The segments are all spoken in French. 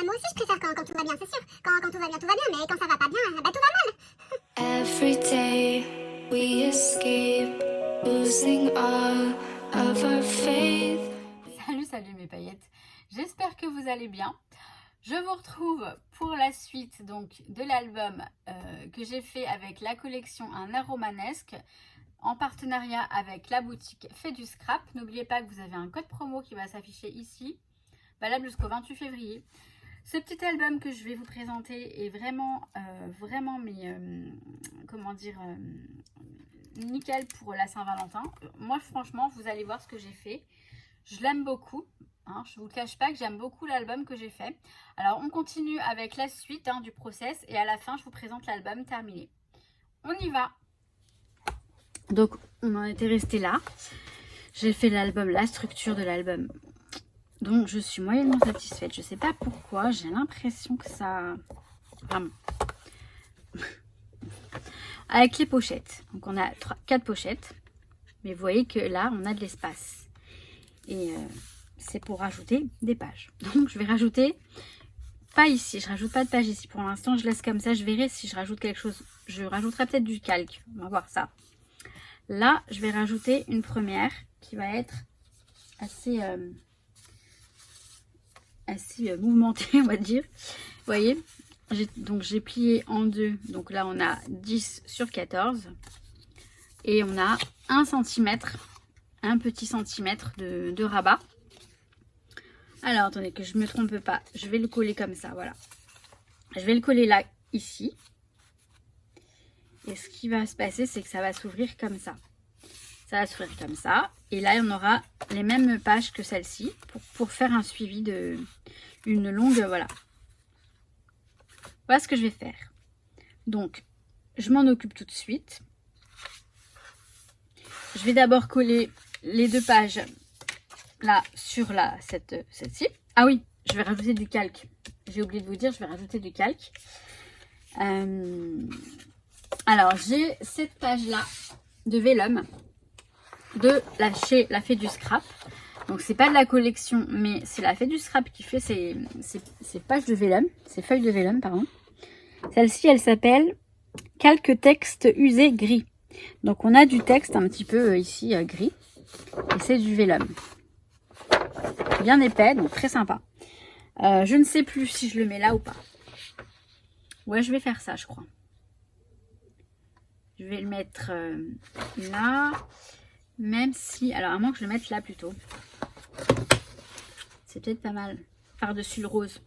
moi aussi je préfère quand tout va bien, c'est sûr. Quand tout va bien, mais quand ça va pas bien, bah tout va mal. Every day we escape, losing all of our faith. Salut mes paillettes, j'espère que vous allez bien. Je vous retrouve pour la suite donc de l'album que j'ai fait avec la collection Un air romanesque en partenariat avec la boutique Fait du Scrap. N'oubliez pas que vous avez un code promo qui va s'afficher ici, valable jusqu'au 28 février. Ce petit album que je vais vous présenter est vraiment, comment dire, nickel pour la Saint-Valentin. Moi franchement, vous allez voir ce que j'ai fait. Je l'aime beaucoup. Hein, je ne vous cache pas que j'aime beaucoup l'album que j'ai fait. Alors, on continue avec la suite du process et à la fin, je vous présente l'album terminé. On y va. Donc, on en était resté là. J'ai fait l'album, la structure de l'album. Donc, je suis moyennement satisfaite. Je ne sais pas pourquoi. J'ai l'impression que ça... Vraiment. Avec les pochettes. Donc, on a 4 pochettes. Mais vous voyez que là, on a de l'espace. Et... c'est pour rajouter des pages. Donc je vais rajouter, pas ici, je rajoute pas de page ici pour l'instant, je laisse comme ça, je verrai si je rajoute quelque chose. Je rajouterai peut-être du calque, on va voir ça. Là, je vais rajouter une première qui va être assez mouvementée, on va dire. Vous voyez, donc j'ai plié en deux, donc là on a 10 sur 14 et on a 1 cm, un petit centimètre de rabat. Alors, attendez, que je ne me trompe pas. Je vais le coller comme ça, voilà. Je vais le coller là, ici. Et ce qui va se passer, c'est que ça va s'ouvrir comme ça. Ça va s'ouvrir comme ça. Et là, on aura les mêmes pages que celle-ci pour faire un suivi de une longue, voilà. Voilà ce que je vais faire. Donc, je m'en occupe tout de suite. Je vais d'abord coller les 2 pages là sur celle-ci. Ah oui, je vais rajouter du calque. J'ai oublié de vous dire, je vais rajouter du calque. Alors, j'ai cette page-là de vélum chez la Fée du Scrap. Donc, c'est pas de la collection, mais c'est la Fée du Scrap qui fait ces pages de vélum, ces feuilles de vélum, pardon. Celle-ci, elle s'appelle Calque texte usé gris. Donc, on a du texte un petit peu ici gris. Et c'est du vélum. Bien épais, donc très sympa. Je ne sais plus si je le mets là ou pas. Ouais, je vais faire ça, je crois. Je vais le mettre là. Même si... Alors, à moins que je le mette là plutôt. C'est peut-être pas mal. Par-dessus le rose.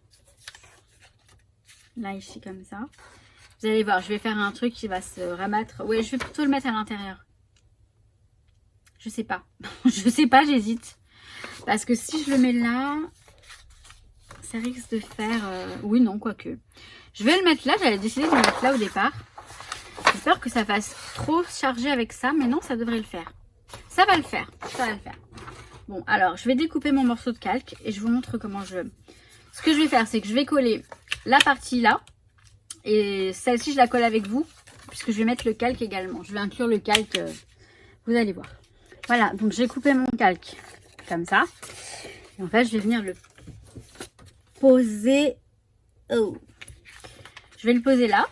Là, ici, comme ça. Vous allez voir, je vais faire un truc qui va se rabattre. Ouais, je vais plutôt le mettre à l'intérieur. Je sais pas. Je sais pas, j'hésite. Parce que si je le mets là, ça risque de faire... Oui, non, quoique. Je vais le mettre là. J'avais décidé de le mettre là au départ. J'ai peur que ça fasse trop chargé avec ça. Mais non, ça devrait le faire. Ça va le faire. Ça va le faire. Bon, alors, je vais découper mon morceau de calque. Et je vous montre comment je... Ce que je vais faire, c'est que je vais coller la partie là. Et celle-ci, je la colle avec vous. Puisque je vais mettre le calque également. Je vais inclure le calque. Vous allez voir. Voilà, donc j'ai coupé mon calque. Comme ça. Et en fait, je vais venir le poser. Oh. Je vais le poser là.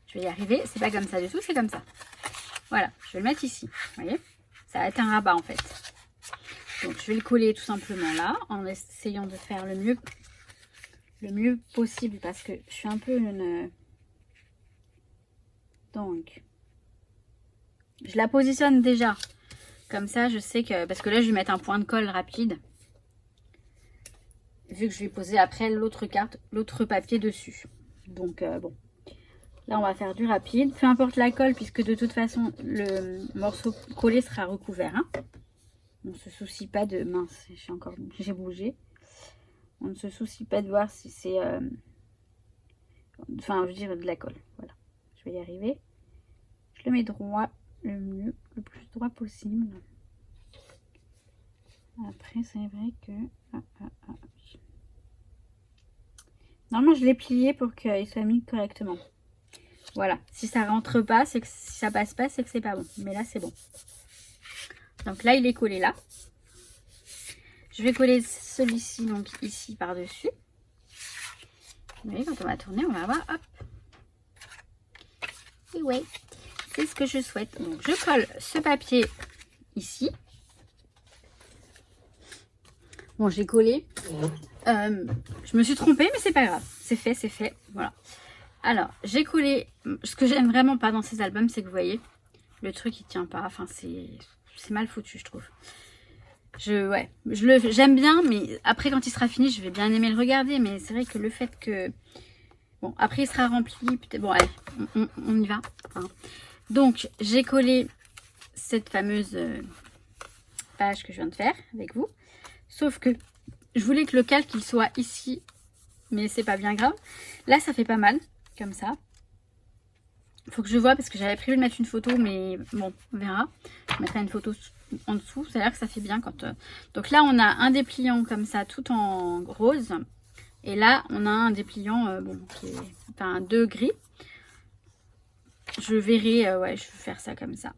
Je vais y arriver. C'est pas comme ça du tout, c'est comme ça. Voilà, je vais le mettre ici. Vous voyez, ça va être un rabat en fait. Donc je vais le coller tout simplement là, en essayant de faire le mieux possible parce que je suis un peu une... Donc, je la positionne déjà. Comme ça, je sais que... Parce que là, je vais mettre un point de colle rapide. Vu que je vais poser après l'autre carte, l'autre papier dessus. Donc, bon. Là, on va faire du rapide. Peu importe la colle, puisque de toute façon, le morceau collé sera recouvert. Hein. On ne se soucie pas de... Mince, j'ai bougé. On ne se soucie pas de voir si c'est... Enfin, je veux dire de la colle. Voilà. Je vais y arriver. Je le mets droit. Le plus droit possible. Après, c'est vrai que... Normalement, je l'ai plié pour qu'il soit mis correctement. Voilà. Si ça rentre pas, c'est que si ça passe pas, c'est que c'est pas bon. Mais là, c'est bon. Donc là, il est collé là. Je vais coller celui-ci donc ici par-dessus. Vous voyez, quand on va tourner, on va avoir, hop. Et ouais, c'est ce que je souhaite. Donc, je colle ce papier ici. Bon, j'ai collé. Je me suis trompée, mais c'est pas grave. C'est fait, c'est fait. Voilà. Alors, j'ai collé. Ce que j'aime vraiment pas dans ces albums, c'est que vous voyez, le truc il tient pas. Enfin, c'est mal foutu, je trouve. J'aime bien, mais après, quand il sera fini, je vais bien aimer le regarder. Mais c'est vrai que le fait que. Bon, après, il sera rempli. Peut-être. Bon, allez, on y va. Hein. Donc, j'ai collé cette fameuse page que je viens de faire avec vous. Sauf que je voulais que le calque il soit ici, mais c'est pas bien grave. Là, ça fait pas mal, comme ça. Faut que je vois parce que j'avais prévu de mettre une photo, mais bon, on verra. Je mettrai une photo en dessous. Ça a l'air que ça fait bien quand. Donc là, on a un dépliant comme ça, tout en rose. Et là, on a un dépliant, bon, qui est, enfin, 2 gris. Je verrai, ouais, je vais faire ça comme ça.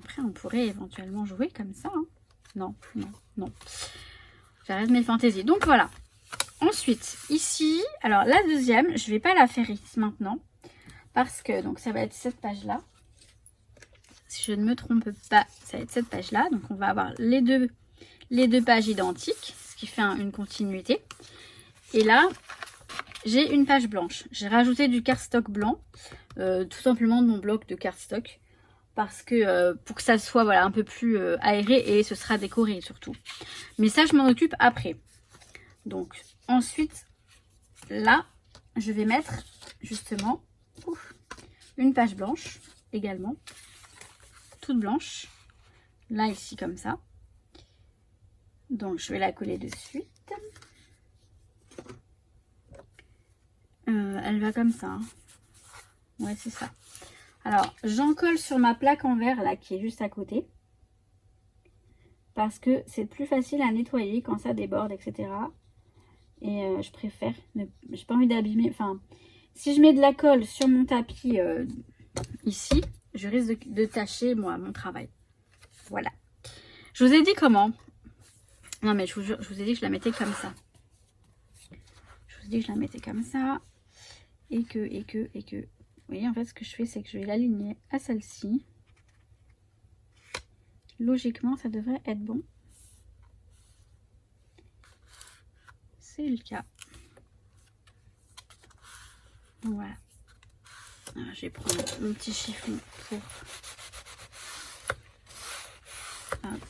Après, on pourrait éventuellement jouer comme ça. Hein. Non, non, non. J'arrête mes fantaisies. Donc voilà. Ensuite, ici, alors la deuxième, je vais pas la faire ici maintenant. Parce que, donc ça va être cette page-là. Si je ne me trompe pas, ça va être cette page-là. Donc on va avoir les deux pages identiques, ce qui fait une continuité. Et là, j'ai une page blanche. J'ai rajouté du cardstock blanc, tout simplement de mon bloc de cardstock. Parce que pour que ça soit voilà, un peu plus aéré et ce sera décoré surtout. Mais ça, je m'en occupe après. Donc, ensuite, là, je vais mettre justement une page blanche également. Toute blanche. Là, ici, comme ça. Donc, je vais la coller de suite. Elle va comme ça. Hein. Ouais, c'est ça. Alors, j'en colle sur ma plaque en verre, là, qui est juste à côté. Parce que c'est plus facile à nettoyer quand ça déborde, etc. Et je préfère, j'ai pas envie d'abîmer. Enfin, si je mets de la colle sur mon tapis ici, je risque de tâcher, moi, mon travail. Voilà. Je vous ai dit comment. Non, mais je vous jure, je vous ai dit que je la mettais comme ça. Je vous ai dit que je la mettais comme ça. Et que... Vous voyez, en fait, ce que je fais, c'est que je vais l'aligner à celle-ci. Logiquement, ça devrait être bon. C'est le cas. Voilà. Alors, je vais prendre mon petit chiffon pour... Hop.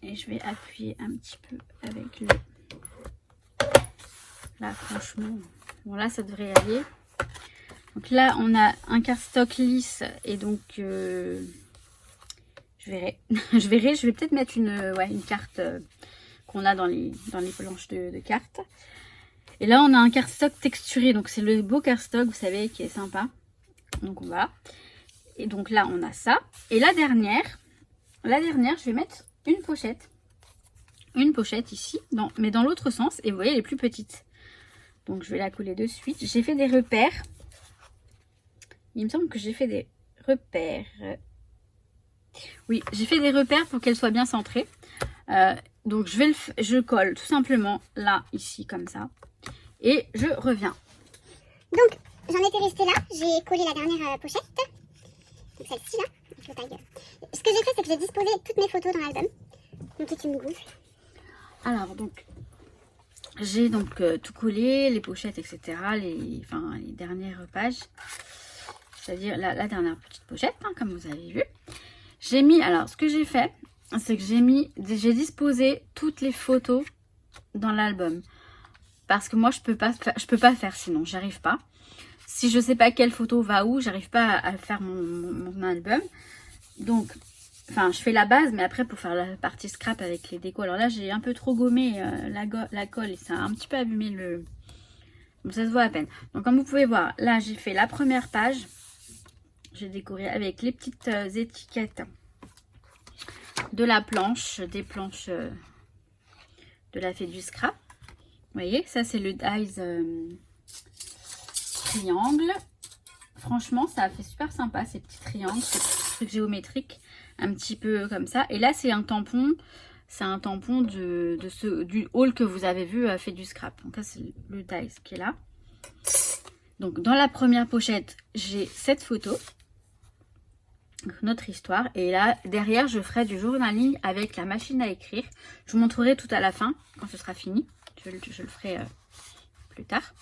Et je vais appuyer un petit peu avec le... Là, franchement... Bon, là, ça devrait aller. Donc là, on a un cardstock lisse et donc je verrai. je vais peut-être mettre une carte qu'on a dans les planches de cartes. Et là, on a un cardstock texturé. Donc c'est le beau cardstock, vous savez, qui est sympa. Donc voilà. Et donc là, on a ça. Et la dernière, je vais mettre une pochette. Une pochette ici, mais dans l'autre sens. Et vous voyez, elle est plus petite. Donc je vais la coller de suite. J'ai fait des repères. Il me semble que j'ai fait des repères. Oui, j'ai fait des repères pour qu'elle soit bien centrée. Donc je colle tout simplement là, ici, comme ça. Et je reviens. Donc, j'en étais restée là. J'ai collé la dernière pochette. Donc celle-ci là. Ce que j'ai fait, c'est que j'ai disposé toutes mes photos dans l'album. Donc toute une gonfle. Alors, donc, j'ai donc tout collé, les pochettes, etc. Les dernières pages. C'est-à-dire la dernière petite pochette, hein, comme vous avez vu. J'ai mis, alors ce que j'ai fait, c'est que j'ai disposé toutes les photos dans l'album. Parce que moi, je peux pas faire sinon, j'arrive pas. Si je sais pas quelle photo va où, j'arrive pas à faire mon album. Donc, enfin, je fais la base, mais après, pour faire la partie scrap avec les décos. Alors là, j'ai un peu trop gommé la colle et ça a un petit peu abîmé le... Donc ça se voit à peine. Donc comme vous pouvez voir, là, j'ai fait la première page. J'ai décoré avec les petites étiquettes de la planche, des planches de la fée du scrap. Vous voyez, ça c'est le dies triangle. Franchement, ça a fait super sympa ces petits triangles, ces petits trucs géométriques, un petit peu comme ça. Et là, c'est un tampon. c'est un tampon du haul que vous avez vu fait du scrap. Donc là, c'est le dies qui est là. Donc dans la première pochette, j'ai cette photo. Notre histoire. Et là, derrière, je ferai du journaling avec la machine à écrire. Je vous montrerai tout à la fin, quand ce sera fini. Je le ferai plus tard.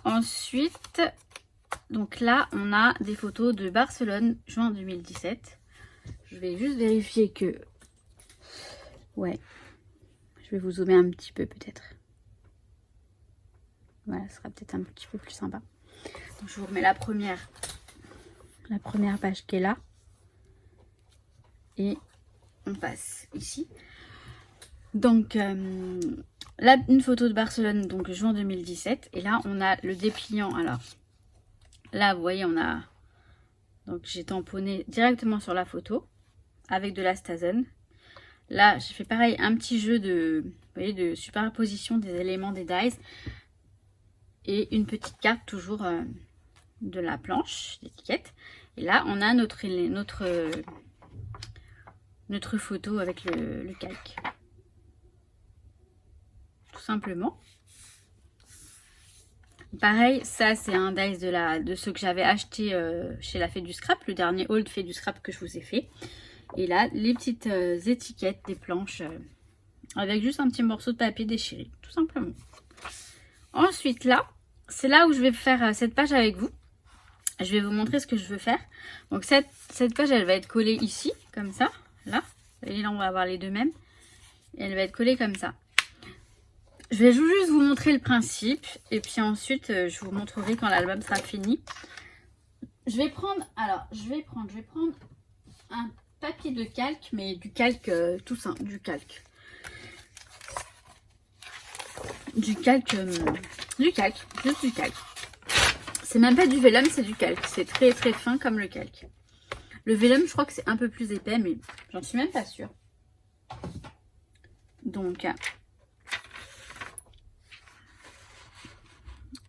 Ensuite, donc là, on a des photos de Barcelone, juin 2017. Je vais juste vérifier que... Ouais. Je vais vous zoomer un petit peu peut-être. Voilà, ce sera peut-être un petit peu plus sympa. Donc, je vous remets la première page qui est là. Et on passe ici. Donc, là, une photo de Barcelone, donc juin 2017. Et là, on a le dépliant. Alors, là, vous voyez, on a... Donc, j'ai tamponné directement sur la photo avec de la Stazen. Là, j'ai fait pareil, un petit jeu de, vous voyez, de superposition des éléments des dies. Et une petite carte toujours de la planche d'étiquette. Et là, on a notre photo avec le calque. Tout simplement. Pareil, ça c'est un dice de ceux que j'avais acheté chez la Fée du Scrap, le dernier haul de Fée du Scrap que je vous ai fait. Et là, les petites étiquettes des planches avec juste un petit morceau de papier déchiré, tout simplement. Ensuite là, c'est là où je vais faire cette page avec vous. Je vais vous montrer ce que je veux faire. Donc cette page, elle va être collée ici, comme ça, là. Et là, on va avoir les deux mêmes. Et elle va être collée comme ça. Je vais juste vous montrer le principe. Et puis ensuite, je vous montrerai quand l'album sera fini. Je vais prendre un papier de calque, mais du calque tout simple, du calque. Du calque, juste du calque. C'est même pas du vélum, c'est du calque. C'est très très fin comme le calque. Le vélum, je crois que c'est un peu plus épais, mais j'en suis même pas sûre. Donc,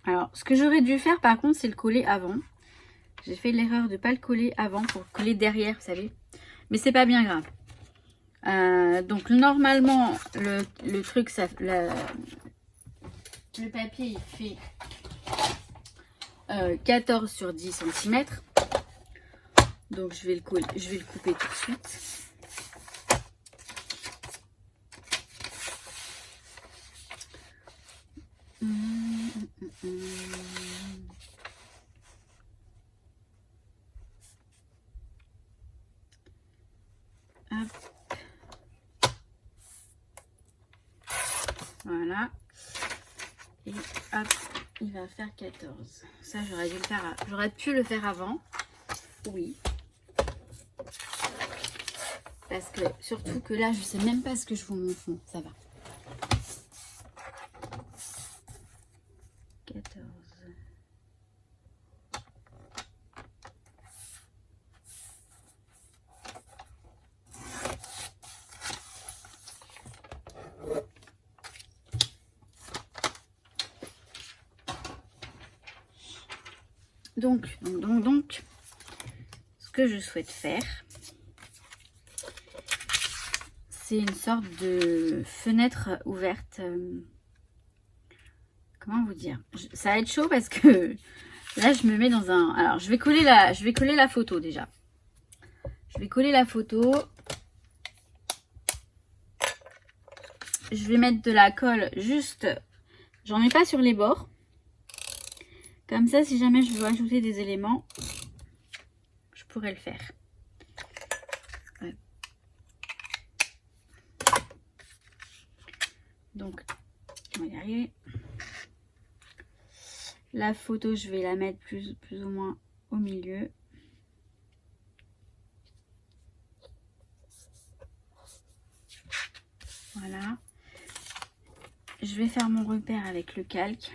alors, ce que j'aurais dû faire par contre, c'est le coller avant. J'ai fait l'erreur de ne pas le coller avant pour coller derrière, vous savez. Mais c'est pas bien grave. Donc, normalement, le truc, le papier, il fait 14 sur 10 cm. Donc, je vais le couper tout de suite. Hop. Voilà. Et hop, il va faire 14. Ça, j'aurais dû le faire. J'aurais pu le faire avant. Oui. Parce que, surtout que là, je sais même pas ce que je vous montre. Bon, ça va. 14. Donc, ce que je souhaite faire, c'est une sorte de fenêtre ouverte. Comment vous dire? Ça va être chaud parce que là, je me mets dans un... Alors, je vais coller la photo déjà. Je vais coller la photo. Je vais mettre de la colle juste... J'en mets pas sur les bords. Comme ça, si jamais je veux ajouter des éléments, je pourrais le faire. Ouais. Donc, on va y arriver. La photo, je vais la mettre plus ou moins au milieu. Voilà. Je vais faire mon repère avec le calque.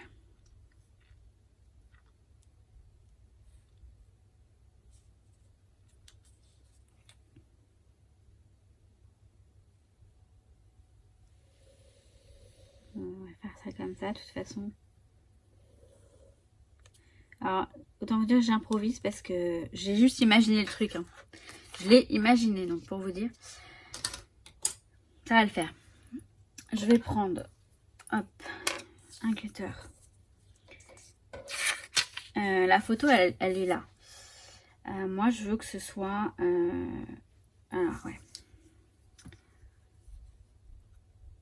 On va faire ça comme ça, de toute façon. Alors, autant vous dire que j'improvise parce que j'ai juste imaginé le truc. Hein. Je l'ai imaginé, donc pour vous dire. Ça va le faire. Je vais prendre, hop, un cutter. La photo, elle est là. Moi, je veux que ce soit... alors, ouais.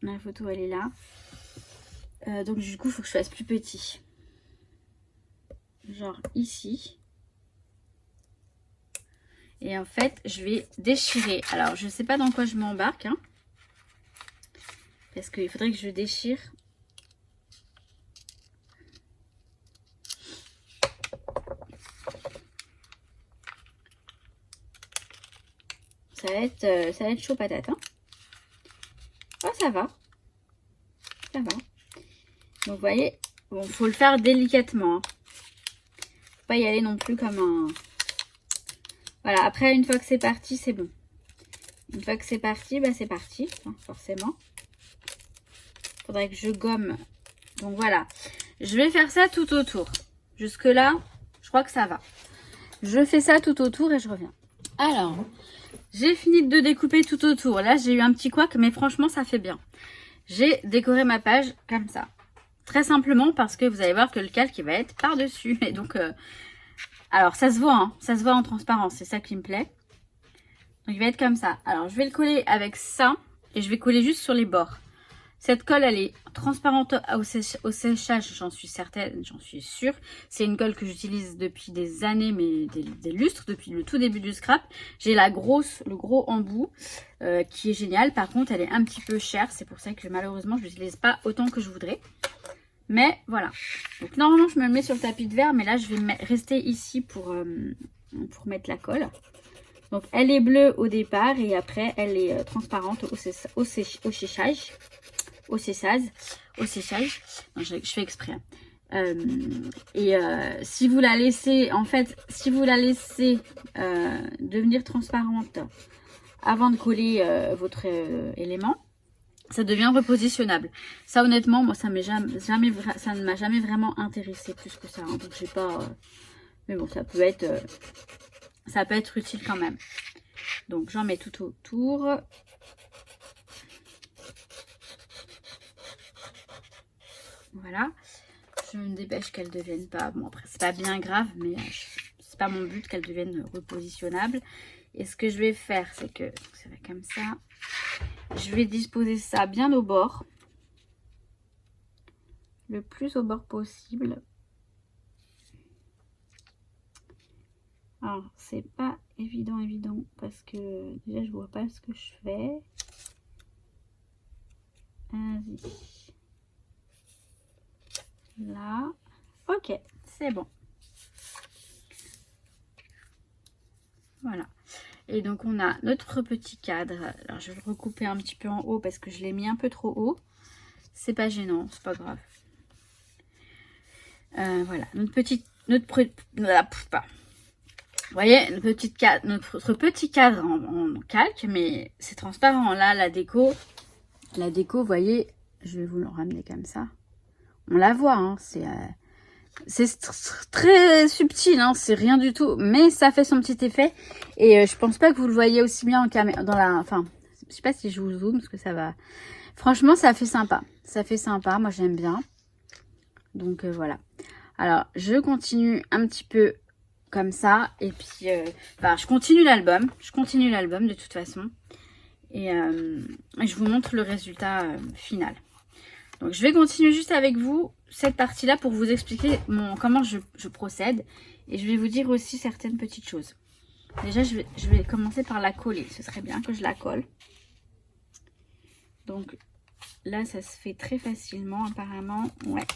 La photo, elle est là. Donc, du coup, il faut que je fasse plus petit. Genre ici. Et en fait, je vais déchirer. Alors, je ne sais pas dans quoi je m'embarque. Hein, parce qu'il faudrait que je déchire. Ça va être chaud patate. Hein. Oh, ça va. Ça va. Donc, vous voyez, bon, faut le faire délicatement. Hein. Faut pas y aller non plus comme un... Voilà, après, une fois que c'est parti, c'est bon. Une fois que c'est parti, bah c'est parti, hein, forcément. Faudrait que je gomme. Donc, voilà. Je vais faire ça tout autour. Jusque-là, je crois que ça va. Je fais ça tout autour et je reviens. Alors... J'ai fini de découper tout autour. Là, j'ai eu un petit couac, mais franchement, ça fait bien. J'ai décoré ma page comme ça. Très simplement parce que vous allez voir que le calque, il va être par-dessus. Et donc, alors, ça se voit, hein, ça se voit en transparence. C'est ça qui me plaît. Donc, il va être comme ça. Alors, je vais le coller avec ça et je vais coller juste sur les bords. Cette colle, elle est transparente au séchage, j'en suis certaine, j'en suis sûre. C'est une colle que j'utilise depuis des années, mais des lustres, depuis le tout début du scrap. J'ai le gros embout, qui est génial. Par contre, elle est un petit peu chère. C'est pour ça que malheureusement, je ne l'utilise pas autant que je voudrais. Mais voilà. Donc normalement, je me le mets sur le tapis de verre, mais là, je vais rester ici pour mettre la colle. Donc, elle est bleue au départ et après, elle est transparente au séchage. Au séchage. Non, je fais exprès. Si vous la laissez, en fait, devenir transparente avant de coller votre élément, ça devient repositionnable. Ça, honnêtement, moi, ça ne m'a jamais vraiment intéressé plus que ça. Hein, donc, j'ai pas. Mais bon, ça peut être utile quand même. Donc, j'en mets tout autour. Voilà, je me dépêche qu'elle ne devienne pas, bon après c'est pas bien grave, mais c'est pas mon but qu'elle devienne repositionnable. Et ce que je vais faire, c'est que, ça va comme ça, je vais disposer ça bien au bord, le plus au bord possible. Alors c'est pas évident parce que déjà je vois pas ce que je fais. Vas-y. Là, ok, c'est bon. Voilà. Et donc, on a notre petit cadre. Alors, je vais le recouper un petit peu en haut parce que je l'ai mis un peu trop haut. C'est pas gênant, c'est pas grave. Voilà, vous voyez, notre petit cadre en calque, mais c'est transparent. Là, la déco, vous voyez, je vais vous le ramener comme ça. On la voit, hein, c'est très subtil, hein, c'est rien du tout, mais ça fait son petit effet. Et je pense pas que vous le voyez aussi bien en caméra, enfin, je sais pas si je vous zoome, parce que ça va. Franchement, ça fait sympa. Ça fait sympa, moi j'aime bien. Donc voilà. Alors, je continue un petit peu comme ça, et puis, je continue l'album. De toute façon, et je vous montre le résultat final. Donc, je vais continuer juste avec vous cette partie-là pour vous expliquer comment je procède. Et je vais vous dire aussi certaines petites choses. Déjà, je vais commencer par la coller. Ce serait bien que je la colle. Donc, là, ça se fait très facilement apparemment. Ouais,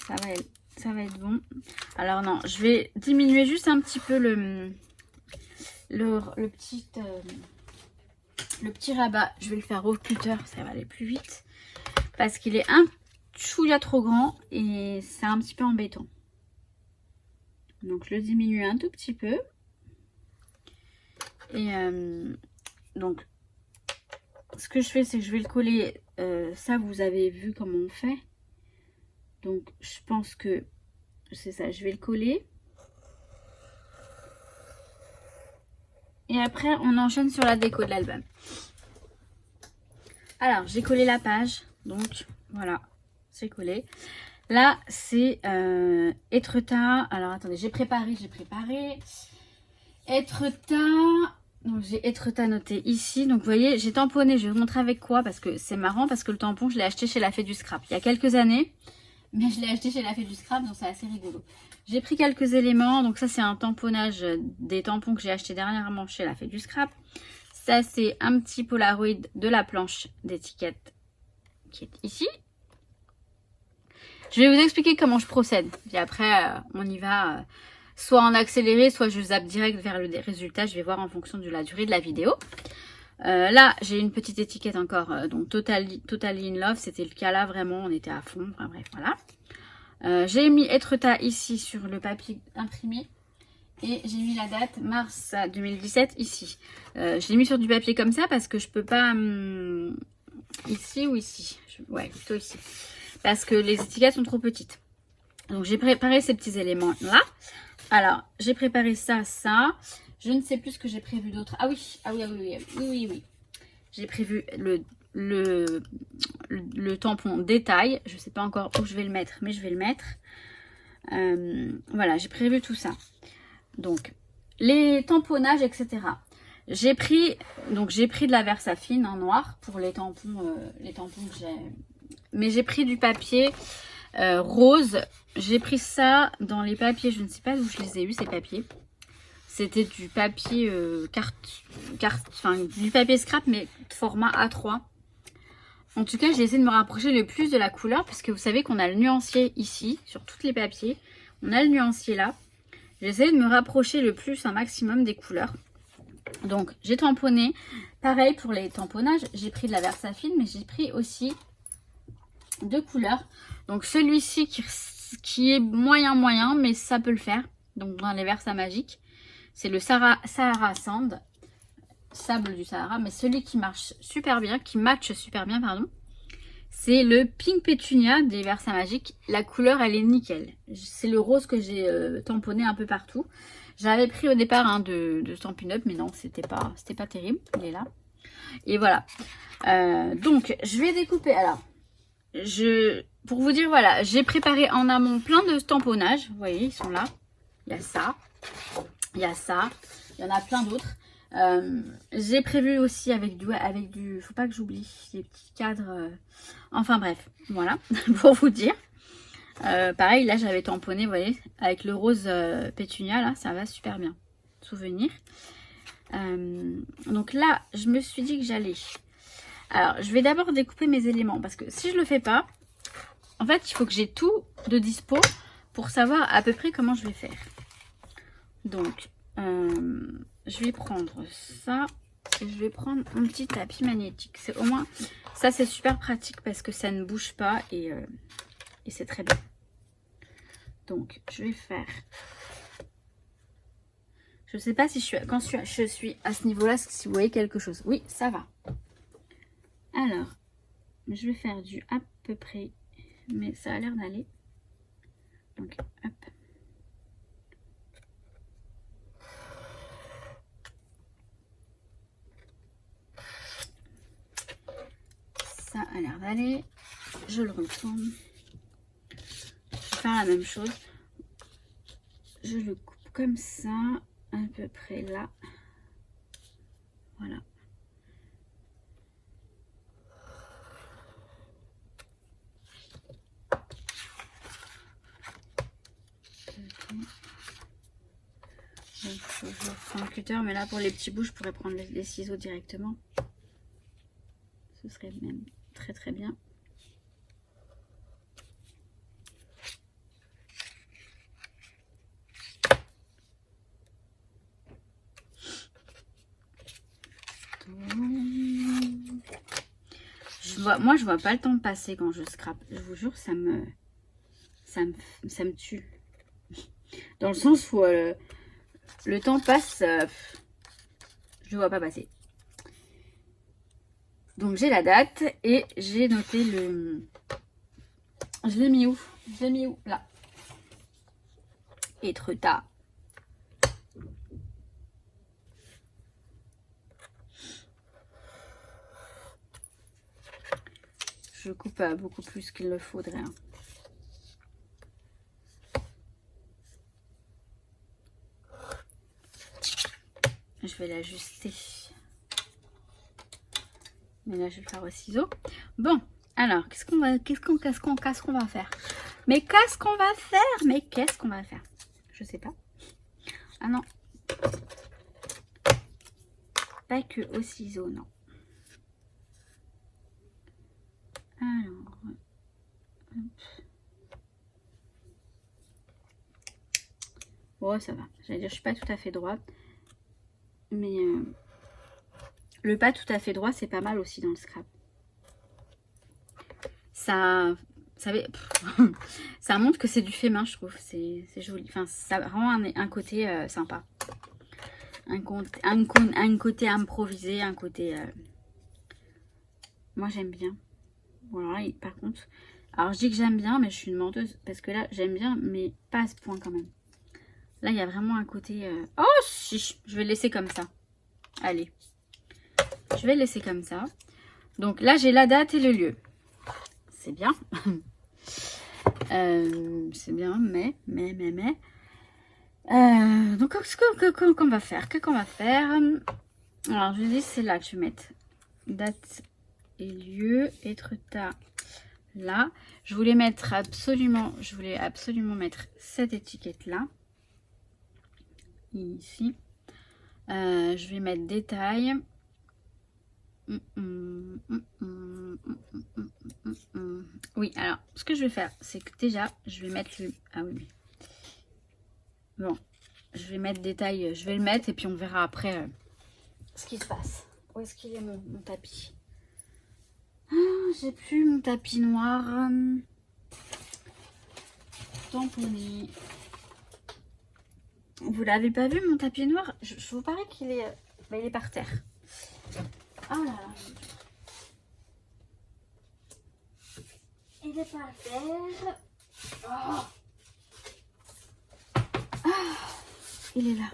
ça va être bon. Alors, non, je vais diminuer juste un petit peu le petit rabat. Je vais le faire au cutter, ça va aller plus vite. Parce qu'il est un chouïa trop grand et c'est un petit peu embêtant. Donc je le diminue un tout petit peu. Et donc ce que je fais, c'est que je vais le coller. Ça, vous avez vu comment on fait. Donc je pense que c'est ça. Je vais le coller. Et après, on enchaîne sur la déco de l'album. Alors, j'ai collé la page. Donc, voilà, c'est collé. Là, c'est Etretat. Alors, attendez, j'ai préparé. Etretat. Donc, j'ai Etretat noté ici. Donc, vous voyez, j'ai tamponné. Je vais vous montrer avec quoi parce que c'est marrant parce que le tampon, je l'ai acheté chez La Fée du Scrap il y a quelques années. Mais je l'ai acheté chez La Fée du Scrap, donc c'est assez rigolo. J'ai pris quelques éléments. Donc, ça, c'est un tamponnage des tampons que j'ai acheté dernièrement chez La Fée du Scrap. Ça, c'est un petit Polaroid de la planche d'étiquette qui est ici. Je vais vous expliquer comment je procède. Puis après, on y va soit en accéléré, soit je zappe direct vers le résultat. Je vais voir en fonction de la durée de la vidéo. Là, j'ai une petite étiquette encore. Donc, Totally in Love. C'était le cas là, vraiment. On était à fond. Enfin, bref, voilà. J'ai mis Etretat ici sur le papier imprimé. Et j'ai mis la date mars 2017 ici. Je l'ai mis sur du papier comme ça parce que je peux pas... ici ou ici. Ouais, plutôt ici. Parce que les étiquettes sont trop petites. Donc j'ai préparé ces petits éléments là. Alors, j'ai préparé ça. Je ne sais plus ce que j'ai prévu d'autre. Ah oui. J'ai prévu le tampon détail. Je ne sais pas encore où je vais le mettre, mais je vais le mettre. Voilà, j'ai prévu tout ça. Donc, les tamponnages, etc. J'ai pris de la Versafine en noir pour les tampons que j'ai. Mais j'ai pris du papier rose. J'ai pris ça dans les papiers. Je ne sais pas d'où je les ai eu ces papiers. C'était du papier du papier scrap, mais format A3. En tout cas, j'ai essayé de me rapprocher le plus de la couleur, parce que vous savez qu'on a le nuancier ici, sur tous les papiers. On a le nuancier là. J'ai essayé de me rapprocher le plus un maximum des couleurs. Donc, j'ai tamponné. Pareil pour les tamponnages, j'ai pris de la Versafine, mais j'ai pris aussi deux couleurs. Donc, celui-ci qui est moyen, mais ça peut le faire. Donc, dans les Versa Magiques, c'est le Sahara Sand. Sable du Sahara, mais celui qui marche super bien, qui matche super bien, pardon. C'est le Pink Pétunia des Versa Magiques. La couleur, elle est nickel. C'est le rose que j'ai tamponné un peu partout. J'avais pris au départ de Stampin' Up, mais non, c'était pas terrible. Il est là. Et voilà. Donc, je vais découper. Alors, pour vous dire, voilà, j'ai préparé en amont plein de tamponnages. Vous voyez, ils sont là. Il y a ça. Il y a ça. Il y en a plein d'autres. J'ai prévu aussi avec du faut pas que j'oublie les petits cadres, enfin bref, voilà. Pour vous dire, pareil là j'avais tamponné, vous voyez, avec le rose pétunia là, ça va super bien. Souvenir. Donc là je me suis dit que j'allais, alors je vais d'abord découper mes éléments, parce que si je le fais pas, en fait il faut que j'ai tout de dispo pour savoir à peu près comment je vais faire. Donc je vais prendre ça et je vais prendre un petit tapis magnétique. C'est au moins ça, c'est super pratique parce que ça ne bouge pas et c'est très bien. Donc je vais faire. Je sais pas si je suis à ce niveau-là, si vous voyez quelque chose. Oui, ça va. Alors, je vais faire du à peu près, mais ça a l'air d'aller. Donc hop. Ça a l'air d'aller. Je le retourne. Je vais faire la même chose. Je le coupe comme ça, à peu près là. Voilà. Donc, je prends un cutter, mais là pour les petits bouts, je pourrais prendre les ciseaux directement. Ce serait même très très bien. Moi je vois pas le temps passer quand je scrape. Je vous jure, ça me tue. Dans le sens où le temps passe, je ne vois pas passer. Donc j'ai la date et j'ai noté le... Je l'ai mis où? Je l'ai mis où? Là. Etretat. je coupe beaucoup plus qu'il le faudrait. Hein. Je vais l'ajuster. Mais là, je vais le faire au ciseau. Bon, alors, qu'est-ce qu'on va faire? Mais qu'est-ce qu'on va faire? Mais qu'est-ce qu'on va faire? Je sais pas. Ah non. Pas que au ciseau, non. Alors. Bon, ça va. J'allais dire, je suis pas tout à fait droite. Mais le pas tout à fait droit, c'est pas mal aussi dans le scrap. Ça montre que c'est du fait main, je trouve. C'est joli. Enfin, ça rend un côté sympa. Un côté improvisé, un côté... Moi, j'aime bien. Voilà, et par contre... Alors, je dis que j'aime bien, mais je suis une menteuse. Parce que là, j'aime bien, mais pas à ce point quand même. Là, il y a vraiment un côté... Oh, si! Je vais le laisser comme ça. Allez. Je vais le laisser comme ça. Donc là, j'ai la date et le lieu. C'est bien. C'est bien, mais. Donc, qu'est-ce qu'on va faire? Alors, je dis, c'est là que je vais mettre date et lieu. Être là. Je voulais absolument mettre cette étiquette-là. Ici. Je vais mettre détail. Oui, alors, ce que je vais faire, c'est que déjà, je vais mettre le... Ah oui. Bon, je vais mettre détail, je vais le mettre et puis on verra après ce qui se passe. Où est-ce qu'il est mon tapis? J'ai plus mon tapis noir. Tamponné. Vous l'avez pas vu mon tapis noir? Je vous parie qu'il est... Bah, il est par terre. Oh là là. Il est par terre. Oh. Ah, il est là.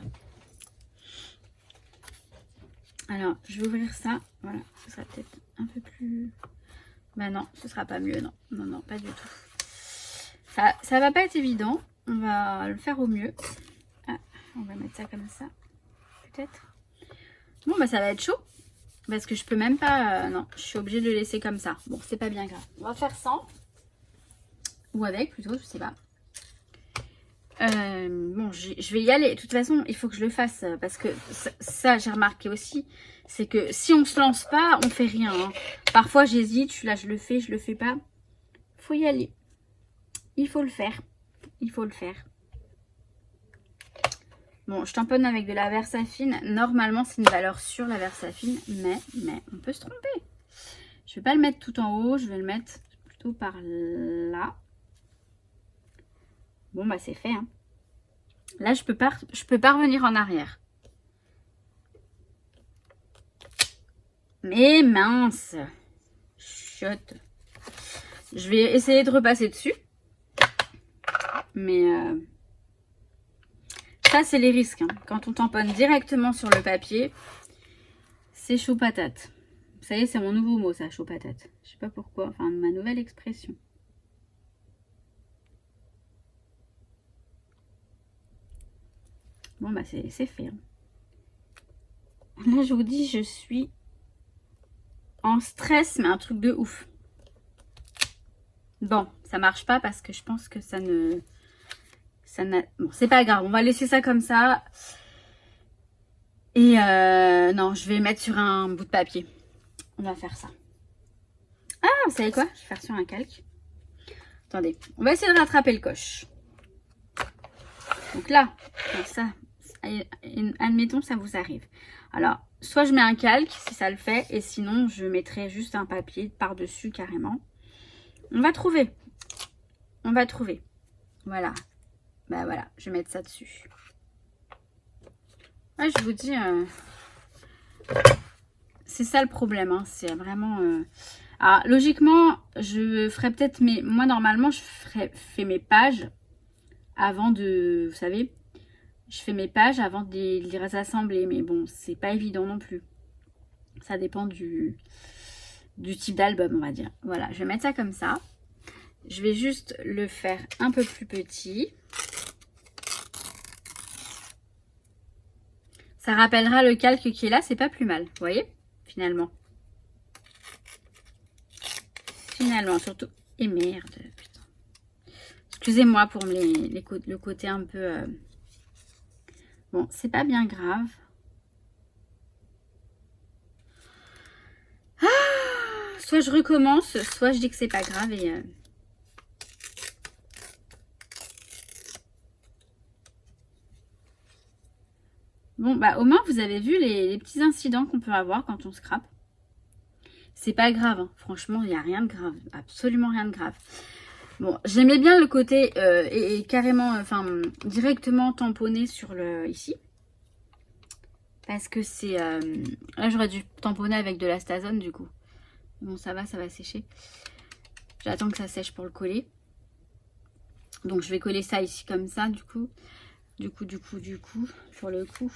Alors, je vais ouvrir ça. Voilà, ce sera peut-être un peu plus... Bah non, ce sera pas mieux, non. Non, pas du tout. Ça va pas être évident. On va le faire au mieux. Ah, on va mettre ça comme ça. Peut-être. Bon, bah ça va être chaud. Parce que je peux même pas... non, je suis obligée de le laisser comme ça. Bon, c'est pas bien grave. On va faire sans. Ou avec, plutôt, je sais pas. Bon, je vais y aller. De toute façon, il faut que je le fasse. Parce que ça j'ai remarqué aussi. C'est que si on se lance pas, on fait rien. Hein. Parfois, j'hésite. Je suis là, je le fais pas. Faut y aller. Il faut le faire. Il faut le faire. Bon, je tamponne avec de la Versafine. Normalement, c'est une valeur sûre, la Versafine. Mais on peut se tromper. Je vais pas le mettre tout en haut. Je vais le mettre plutôt par là. Bon, bah, c'est fait. Hein. Là, je peux pas revenir en arrière. Mais mince. Chiotte. Je vais essayer de repasser dessus. Mais... ça, c'est les risques. Hein. Quand on tamponne directement sur le papier, c'est chaud patate. Ça y est, c'est mon nouveau mot, ça, chaud patate. Je sais pas pourquoi. Enfin, ma nouvelle expression. Bon, bah, c'est fait. Hein. Là, je vous dis, je suis en stress, mais un truc de ouf. Bon, ça marche pas parce que je pense que ça ne... Bon, c'est pas grave, on va laisser ça comme ça. Et non, je vais le mettre sur un bout de papier. On va faire ça. Ah, vous savez quoi? Je vais faire sur un calque. Attendez, on va essayer de rattraper le coche. Donc là, ça, admettons ça vous arrive. Alors, soit je mets un calque si ça le fait, et sinon je mettrai juste un papier par-dessus carrément. On va trouver. On va trouver. Voilà. Bah voilà, je vais mettre ça dessus. Ouais, je vous dis, c'est ça le problème. Hein, c'est vraiment... Alors, logiquement, je ferais peut-être mes... Moi, normalement, je fais mes pages avant de... Vous savez, je fais mes pages avant de les assembler. Mais bon, c'est pas évident non plus. Ça dépend du du type d'album, on va dire. Voilà, je vais mettre ça comme ça. Je vais juste le faire un peu plus petit. Ça rappellera le calque qui est là, c'est pas plus mal, vous voyez, finalement. Finalement, surtout. Et merde, putain. Excusez-moi pour le côté un peu... Bon, c'est pas bien grave. Ah, soit je recommence, soit je dis que c'est pas grave et... Bon, bah au moins vous avez vu les petits incidents qu'on peut avoir quand on scrape. C'est pas grave, hein. Franchement, il n'y a rien de grave. Absolument rien de grave. Bon, j'aimais bien le côté et carrément, enfin, directement tamponné sur le ici. Parce que c'est... là, j'aurais dû tamponner avec de l'astazone du coup. Bon, ça va sécher. J'attends que ça sèche pour le coller. Donc, je vais coller ça ici comme ça, du coup. Du coup, sur le coup.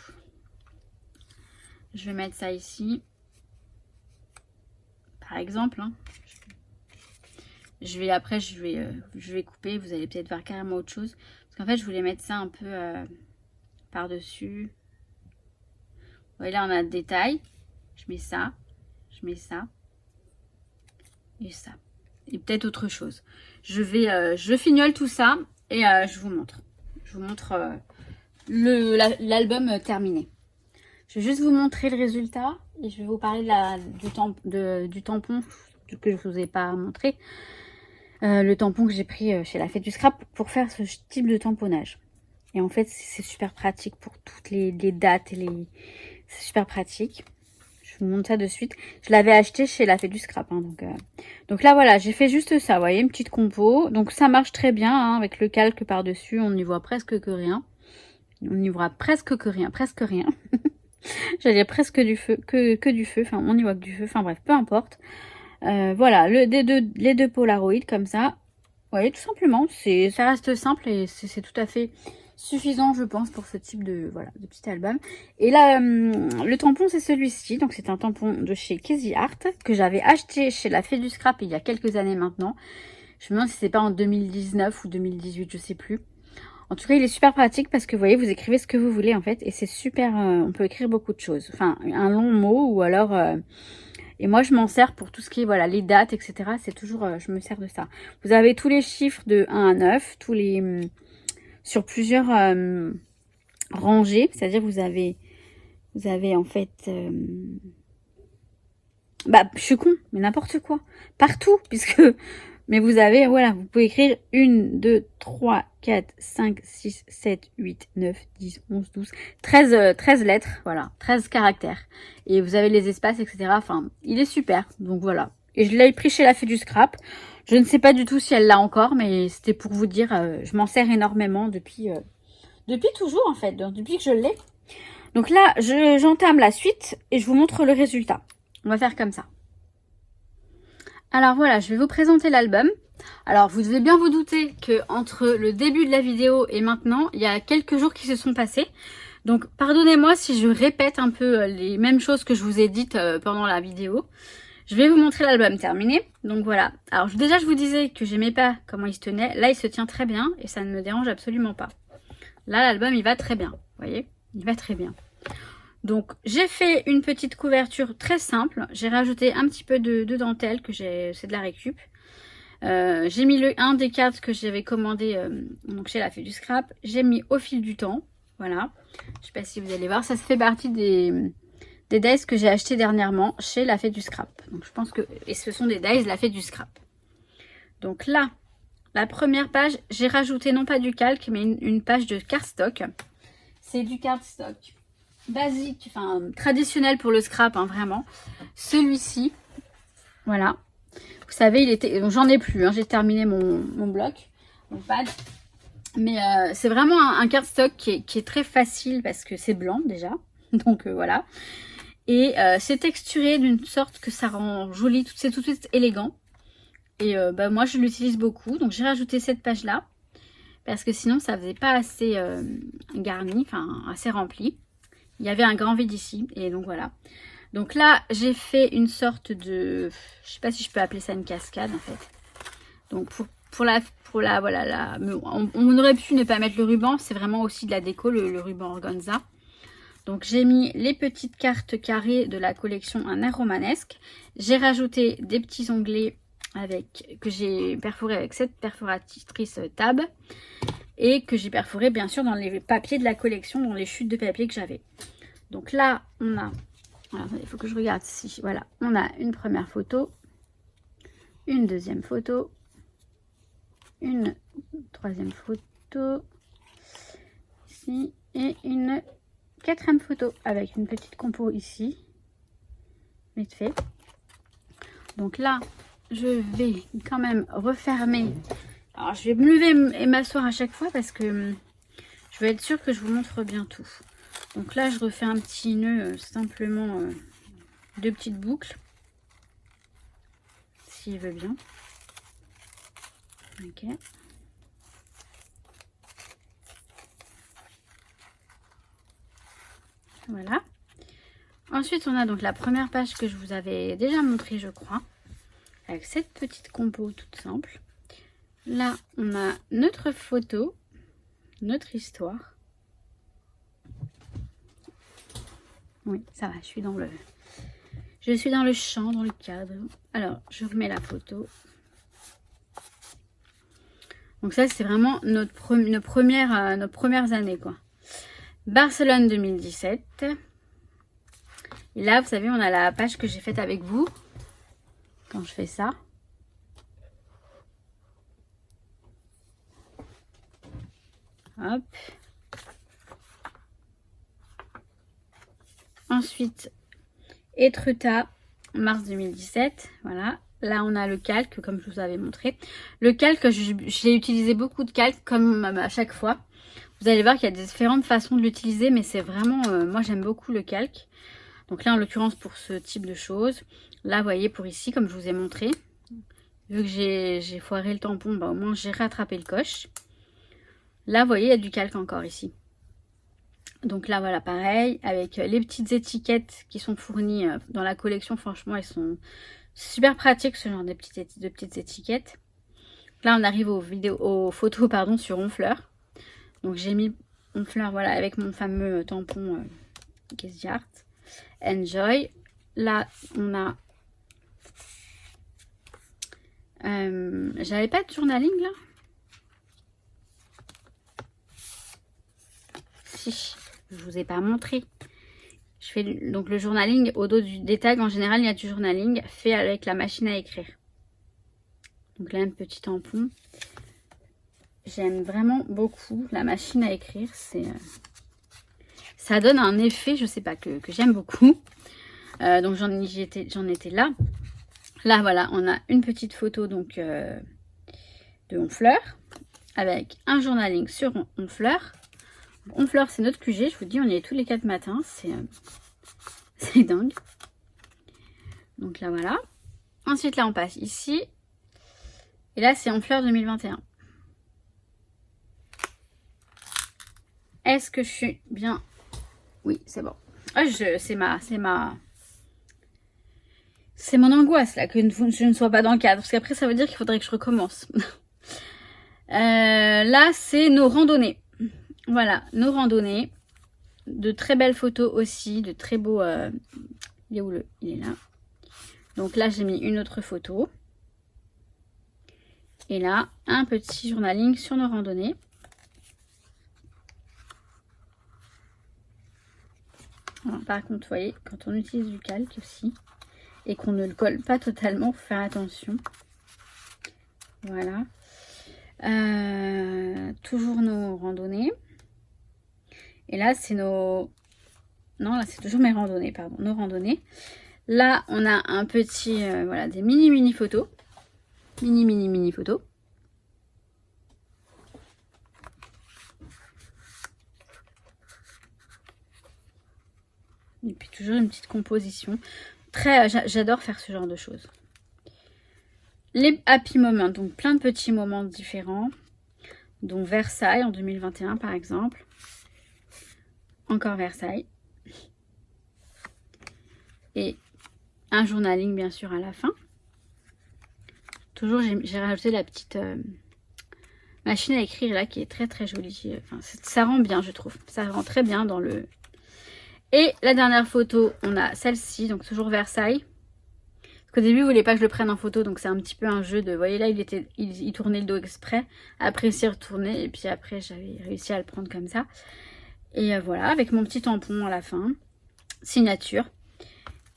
Je vais mettre ça ici. Par exemple, hein. Après, je vais couper. Vous allez peut-être voir carrément autre chose. Parce qu'en fait, je voulais mettre ça un peu par-dessus. Vous voyez, là, on a le détail. Je mets ça. Et ça. Et peut-être autre chose. Je fignole tout ça et je vous montre. Je vous montre l'album terminé. Je vais juste vous montrer le résultat et je vais vous parler du tampon que je ne vous ai pas montré. Le tampon que j'ai pris chez la Fête du Scrap pour faire ce type de tamponnage. Et en fait, c'est super pratique pour toutes les dates. C'est super pratique. Je vous montre ça de suite. Je l'avais acheté chez la Fête du Scrap. Hein, donc là, voilà, j'ai fait juste ça. Vous voyez, une petite compo. Donc ça marche très bien hein, avec le calque par-dessus. On n'y voit presque que rien. Presque rien. J'allais dire presque du feu, que du feu. Enfin, on y voit que du feu. Enfin bref, peu importe. Voilà, les deux Polaroid comme ça. Vous voyez, tout simplement. Ça reste simple et c'est tout à fait suffisant, je pense, pour ce type de petit album. Et là, le tampon, c'est celui-ci. Donc, c'est un tampon de chez Casey Art que j'avais acheté chez la Fête du Scrap il y a quelques années maintenant. Je me demande si c'est pas en 2019 ou 2018, je sais plus. En tout cas, il est super pratique parce que vous voyez, vous écrivez ce que vous voulez en fait. Et c'est super, on peut écrire beaucoup de choses. Enfin, un long mot ou alors... et moi, je m'en sers pour tout ce qui est, voilà, les dates, etc. C'est toujours, je me sers de ça. Vous avez tous les chiffres de 1 à 9, sur plusieurs rangées. C'est-à-dire, vous avez en fait... bah, je suis con, mais n'importe quoi. Partout, puisque... Mais vous avez, voilà, vous pouvez écrire 1, 2, 3, 4, 5, 6, 7, 8, 9, 10, 11, 12, 13 lettres, voilà, 13 caractères. Et vous avez les espaces, etc. Enfin, il est super, donc voilà. Et je l'ai pris chez la Fée du Scrap. Je ne sais pas du tout si elle l'a encore, mais c'était pour vous dire, je m'en sers énormément depuis toujours, en fait, depuis que je l'ai. Donc là, j'entame la suite et je vous montre le résultat. On va faire comme ça. Alors voilà, je vais vous présenter l'album. Alors vous devez bien vous douter que entre le début de la vidéo et maintenant, il y a quelques jours qui se sont passés. Donc pardonnez-moi si je répète un peu les mêmes choses que je vous ai dites pendant la vidéo. Je vais vous montrer l'album terminé. Donc voilà. Alors déjà je vous disais que j'aimais pas comment il se tenait. Là il se tient très bien et ça ne me dérange absolument pas. Là l'album il va très bien. Vous voyez, il va très bien. Donc j'ai fait une petite couverture très simple. J'ai rajouté un petit peu de dentelle que c'est de la récup. J'ai mis un des cartes que j'avais commandé donc chez la Fée du Scrap. J'ai mis au fil du temps. Voilà. Je sais pas si vous allez voir. Ça fait partie des dies que j'ai acheté dernièrement chez la Fée du Scrap. Donc je pense que et ce sont des dies de la Fée du Scrap. Donc là, la première page, j'ai rajouté non pas du calque mais une page de cardstock. C'est du cardstock basique, enfin traditionnel pour le scrap, hein, vraiment. Celui-ci, voilà. Vous savez, il était, j'en ai plus, hein, j'ai terminé mon bloc, mon pad. Mais c'est vraiment un cardstock qui est très facile parce que c'est blanc déjà. Donc voilà. Et c'est texturé d'une sorte que ça rend joli, c'est tout de suite élégant. Et bah, moi je l'utilise beaucoup, donc j'ai rajouté cette page là. Parce que sinon ça faisait pas assez garni, enfin assez rempli. Il y avait un grand vide ici, et donc voilà. Donc là, j'ai fait une sorte de... Je sais pas si je peux appeler ça une cascade en fait. Donc voilà, on aurait pu ne pas mettre le ruban. C'est vraiment aussi de la déco, le ruban organza. Donc j'ai mis les petites cartes carrées de la collection Un air romanesque. J'ai rajouté des petits onglets que j'ai perforé avec cette perforatrice tab. Et que j'ai perforé bien sûr dans les papiers de la collection, dans les chutes de papier que j'avais. Donc là, on a... Alors, il faut que je regarde si... Voilà, on a une première photo, une deuxième photo, une troisième photo, ici, et une quatrième photo avec une petite compo ici, vite fait. Donc là, je vais quand même refermer. Alors, je vais me lever et m'asseoir à chaque fois parce que je vais être sûre que je vous montre bien tout. Donc là, je refais un petit nœud, simplement 2 petites boucles, s'il veut bien. Ok. Voilà. Ensuite, on a donc la première page que je vous avais déjà montrée, je crois, avec cette petite compo toute simple. Là, on a notre photo, notre histoire. Oui, ça va, je suis dans le champ, dans le cadre. Alors, je remets la photo. Donc ça, c'est vraiment nos premières années, quoi. Barcelone 2017. Et là, vous savez, on a la page que j'ai faite avec vous. Quand je fais ça. Hop. Ensuite, Etretat, mars 2017. Voilà. Là, on a le calque, comme je vous avais montré. Le calque, j'ai utilisé beaucoup de calque, comme à chaque fois. Vous allez voir qu'il y a différentes façons de l'utiliser, mais c'est vraiment... moi, j'aime beaucoup le calque. Donc là, en l'occurrence, pour ce type de choses. Là, vous voyez, pour ici, comme je vous ai montré. Vu que j'ai foiré le tampon, bah, au moins, j'ai rattrapé le coche. Là, vous voyez, il y a du calque encore ici. Donc là, voilà, pareil, avec les petites étiquettes qui sont fournies dans la collection. Franchement, elles sont super pratiques, ce genre de petites étiquettes. Là, on arrive aux photos pardon, sur Honfleur. Donc, j'ai mis Honfleur, voilà, avec mon fameux tampon Guess Art. Enjoy. Là, on a... j'avais pas de journaling, là? Si, je vous ai pas montré. Je fais donc le journaling au dos des tags. En général, il y a du journaling fait avec la machine à écrire. Donc là, un petit tampon. J'aime vraiment beaucoup la machine à écrire. Ça donne un effet, je sais pas, que j'aime beaucoup. Donc j'en étais là. Là, voilà, on a une petite photo donc de Honfleur avec un journaling sur Honfleur. Honfleur, c'est notre QG. Je vous dis, on y est tous les 4 matins. C'est dingue. Donc là, voilà. Ensuite, là, on passe ici. Et là, c'est Honfleur 2021. Est-ce que je suis bien? Oui, c'est bon. Ah, c'est mon angoisse, là, que je ne sois pas dans le cadre. Parce qu'après, ça veut dire qu'il faudrait que je recommence. Là, c'est nos randonnées. Voilà, nos randonnées. De très belles photos aussi, de très beaux... il est où il est là. Donc là, j'ai mis une autre photo. Et là, un petit journaling sur nos randonnées. Alors, par contre, vous voyez, quand on utilise du calque aussi, et qu'on ne le colle pas totalement, faut faire attention. Voilà. Toujours nos randonnées. Et là, c'est nos... Non, là, c'est toujours mes randonnées, pardon. Nos randonnées. Là, on a un petit... voilà, des mini photos. Mini photos. Et puis, toujours une petite composition. J'adore faire ce genre de choses. Les happy moments. Donc, plein de petits moments différents. Donc, Versailles en 2021, par exemple. Encore Versailles. et un journaling bien sûr à la fin. Toujours j'ai rajouté la petite machine à écrire là qui est très très jolie. Enfin, ça rend bien je trouve. Ça rend très bien dans le... Et la dernière photo, on a celle-ci, donc toujours Versailles. Parce qu'au début, il ne voulait pas que je le prenne en photo, donc c'est un petit peu un jeu de... Vous voyez là, il tournait le dos exprès. Après, il s'est retourné, et puis après, j'avais réussi à le prendre comme ça. Et voilà, avec mon petit tampon à la fin. Signature.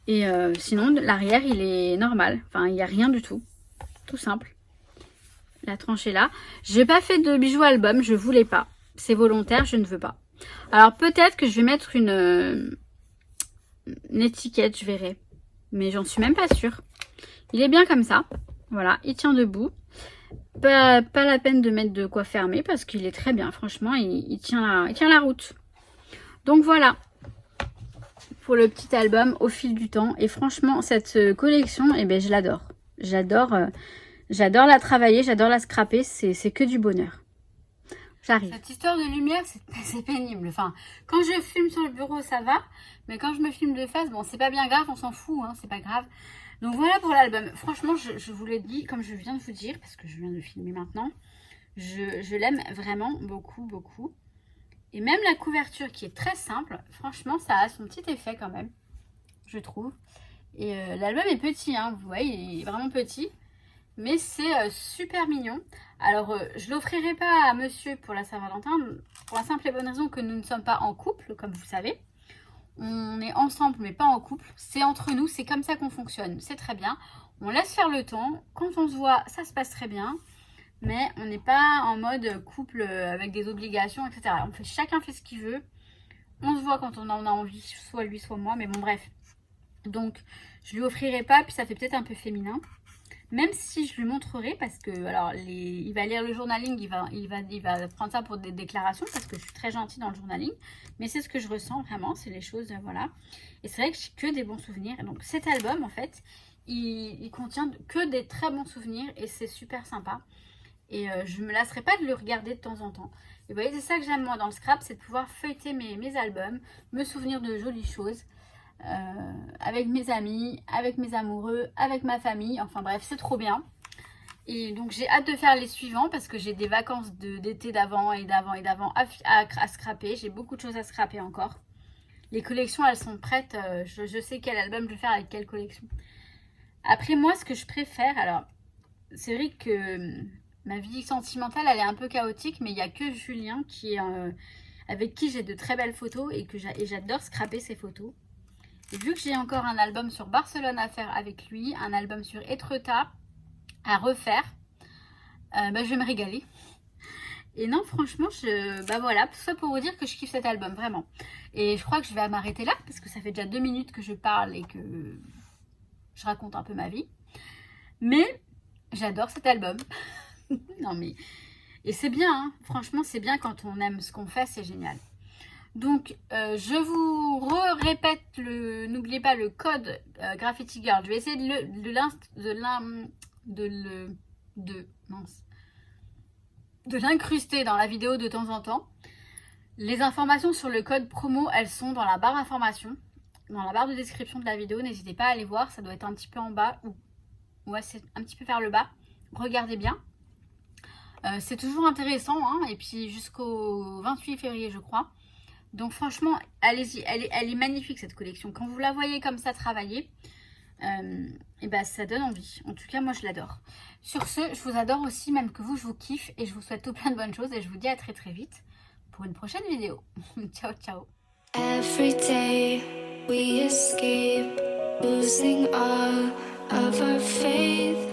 Et sinon, l'arrière, il est normal. Enfin, il n'y a rien du tout. Tout simple. La tranche est là. Je n'ai pas fait de bijoux album, je ne voulais pas. C'est volontaire, je ne veux pas. Alors peut-être que je vais mettre une étiquette, je verrai. Mais j'en suis même pas sûre. Il est bien comme ça. Voilà, il tient debout. Pas la peine de mettre de quoi fermer parce qu'il est très bien. Franchement, il tient la route. Donc voilà. Pour le petit album au fil du temps. Et franchement, cette collection, eh ben, je l'adore. J'adore la travailler, j'adore la scraper. C'est que du bonheur. J'arrive. Cette histoire de lumière, c'est pénible. Enfin, quand je filme sur le bureau, ça va. Mais quand je me filme de face, bon, c'est pas bien grave, on s'en fout, hein, c'est pas grave. Donc voilà pour l'album. Franchement, je vous l'ai dit, comme je viens de vous dire, parce que je viens de filmer maintenant, je l'aime vraiment beaucoup, beaucoup. Et même la couverture qui est très simple, franchement, ça a son petit effet quand même, je trouve. Et l'album est petit, hein, vous voyez, il est vraiment petit. Mais c'est super mignon. Alors, je ne l'offrirai pas à monsieur pour la Saint-Valentin, pour la simple et bonne raison que nous ne sommes pas en couple, comme vous savez. On est ensemble, mais pas en couple. C'est entre nous, c'est comme ça qu'on fonctionne. C'est très bien. On laisse faire le temps. Quand on se voit, ça se passe très bien. Mais on n'est pas en mode couple avec des obligations, etc. Chacun fait ce qu'il veut. On se voit quand on en a envie, soit lui, soit moi. Mais bon, bref. Donc, je lui offrirai pas, puis ça fait peut-être un peu féminin. Même si je lui montrerai, parce que alors il va lire le journaling, il va prendre ça pour des déclarations, parce que je suis très gentille dans le journaling. Mais c'est ce que je ressens vraiment, c'est les choses, voilà. Et c'est vrai que j'ai que des bons souvenirs. Et donc cet album, en fait, il contient que des très bons souvenirs et c'est super sympa. Et je ne me lasserai pas de le regarder de temps en temps. Et vous voyez, c'est ça que j'aime moi dans le scrap, c'est de pouvoir feuilleter mes albums, me souvenir de jolies choses. Avec mes amis, avec mes amoureux, avec ma famille, enfin bref, c'est trop bien. Et donc j'ai hâte de faire les suivants parce que j'ai des vacances d'été d'avant et d'avant à scraper. J'ai beaucoup de choses à scraper encore. Les collections, elles sont prêtes. Je sais quel album je vais faire avec quelle collection. Après moi, ce que je préfère, alors c'est vrai que ma vie sentimentale, elle est un peu chaotique, mais il n'y a que Julien avec qui j'ai de très belles photos et j'adore scraper ses photos. Et vu que j'ai encore un album sur Barcelone à faire avec lui, un album sur Etretat à refaire, je vais me régaler. Et non, franchement, voilà, tout ça pour vous dire que je kiffe cet album, vraiment. Et je crois que je vais m'arrêter là, parce que ça fait déjà 2 minutes que je parle et que je raconte un peu ma vie. Mais j'adore cet album. Non mais... Et c'est bien, hein. Franchement, c'est bien quand on aime ce qu'on fait, c'est génial. Donc, je vous répète, n'oubliez pas le code Graffiti Girl. Je vais essayer de l'incruster dans la vidéo de temps en temps. Les informations sur le code promo, elles sont dans la barre d'information, dans la barre de description de la vidéo. N'hésitez pas à aller voir, ça doit être un petit peu en bas, ou c'est un petit peu vers le bas. Regardez bien. C'est toujours intéressant, hein, et puis jusqu'au 28 février, je crois. Donc franchement, allez-y, elle est magnifique cette collection. Quand vous la voyez comme ça travailler, et ça donne envie. En tout cas, moi je l'adore. Sur ce, je vous adore aussi, même que vous, je vous kiffe et je vous souhaite tout plein de bonnes choses et je vous dis à très très vite pour une prochaine vidéo. Ciao, ciao. Every day we escape, losing all of our faith.